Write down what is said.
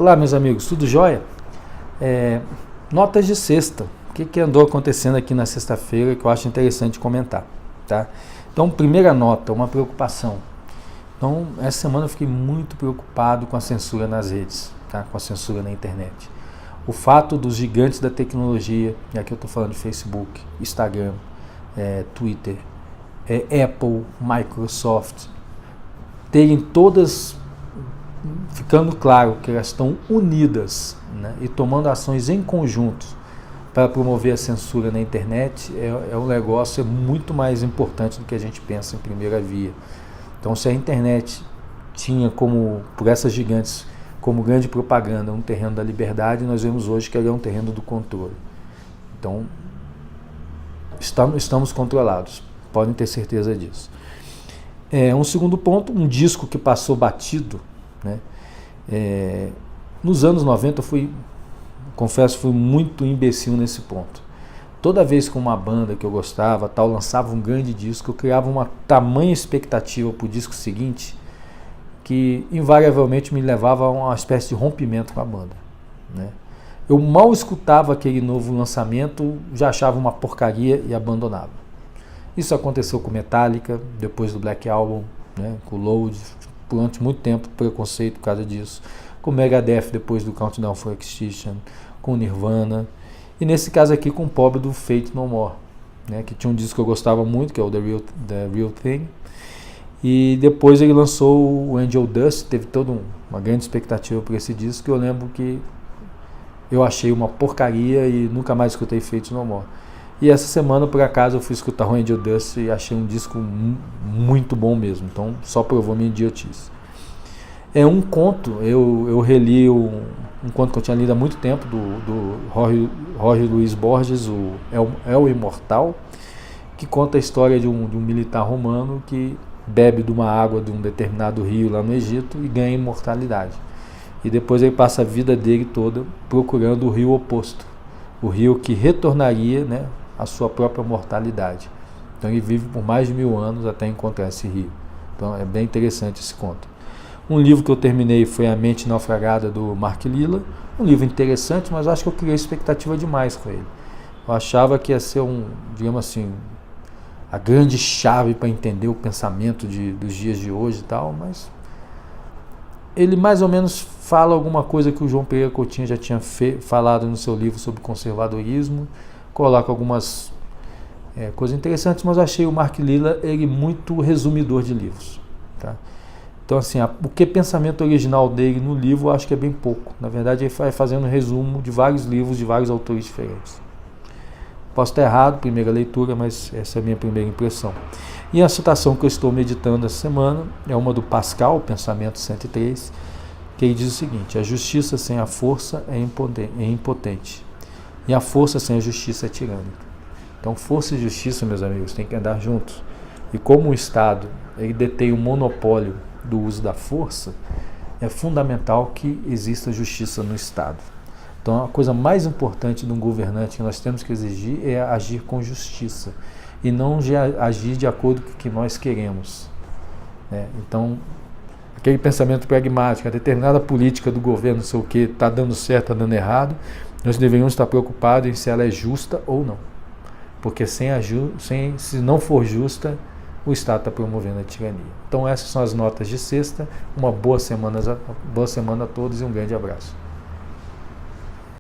Olá, meus amigos, tudo jóia? Notas de sexta. O que andou acontecendo aqui na sexta-feira que eu acho interessante comentar, tá? Então, primeira nota, uma preocupação. Então, essa semana eu fiquei muito preocupado com a censura nas redes, tá? Com a censura na internet. O fato dos gigantes da tecnologia, e aqui eu estou falando de Facebook, Instagram, Twitter, Apple, Microsoft, terem todas ficando claro que elas estão unidas, né, e tomando ações em conjunto para promover a censura na internet um negócio muito mais importante do que a gente pensa em primeira via. Então, se a internet tinha por essas gigantes como grande propaganda um terreno da liberdade, nós vemos hoje que ele é um terreno do controle. Então, estamos controlados, podem ter certeza disso. Um segundo ponto, um disco que passou batido, né? Nos anos 90 confesso, fui muito imbecil nesse ponto. Toda vez que uma banda que eu gostava lançava um grande disco, eu criava uma tamanha expectativa para o disco seguinte que invariavelmente me levava a uma espécie de rompimento com a banda, né? Eu mal escutava aquele novo lançamento, já achava uma porcaria e abandonava. Isso aconteceu com Metallica, depois do Black Album, né, com o Load, durante muito tempo, preconceito por causa disso. Com Megadeth, depois do Countdown for Extinction, com Nirvana. E nesse caso aqui, com o pobre do Faith No More, né, que tinha um disco que eu gostava muito, que é o The Real Thing. E depois ele lançou o Angel Dust, teve toda uma grande expectativa por esse disco, que eu lembro que eu achei uma porcaria e nunca mais escutei Faith No More. E essa semana, por acaso, eu fui escutar o Angel Dust e achei um disco muito bom mesmo. Então, só provou minha idiotice. Um conto, eu reli um conto que eu tinha lido há muito tempo, do Jorge Luis Borges, o El Imortal, que conta a história de um militar romano que bebe de uma água de um determinado rio lá no Egito e ganha imortalidade. E depois ele passa a vida dele toda procurando o rio oposto, o rio que retornaria, né, a sua própria mortalidade. Então ele vive por mais de 1000 anos até encontrar esse rio. Então é bem interessante esse conto. Um livro que eu terminei foi A Mente Naufragada, do Mark Lilla. Um livro interessante, mas eu acho que eu criei expectativa demais com ele. Eu achava que ia ser digamos assim, a grande chave para entender o pensamento dos dias de hoje e tal, mas ele mais ou menos fala alguma coisa que o João Pereira Coutinho já tinha falado no seu livro sobre conservadorismo, coloca algumas coisas interessantes, mas eu achei o Mark Lilla ele muito resumidor de livros, tá? Então, assim, o que pensamento original dele no livro eu acho que é bem pouco. Na verdade, ele vai fazendo um resumo de vários livros de vários autores diferentes. Posso estar errado, primeira leitura, mas essa é a minha primeira impressão. E a citação que eu estou meditando essa semana é uma do Pascal, Pensamento 103, que ele diz o seguinte: a justiça sem a força é impotente, e a força sem a justiça é tirânica. Então, força e justiça, meus amigos, tem que andar juntos. E como o Estado ele detém o monopólio do uso da força, é fundamental que exista justiça no Estado. Então, a coisa mais importante de um governante que nós temos que exigir é agir com justiça e não agir de acordo com o que nós queremos, né? Então, aquele pensamento pragmático, a determinada política do governo, não sei o que, está dando certo, está dando errado, nós deveríamos estar preocupados em se ela é justa ou não. Porque se não for justa, o Estado está promovendo a tirania. Então essas são as notas de sexta. Uma boa semana a todos e um grande abraço.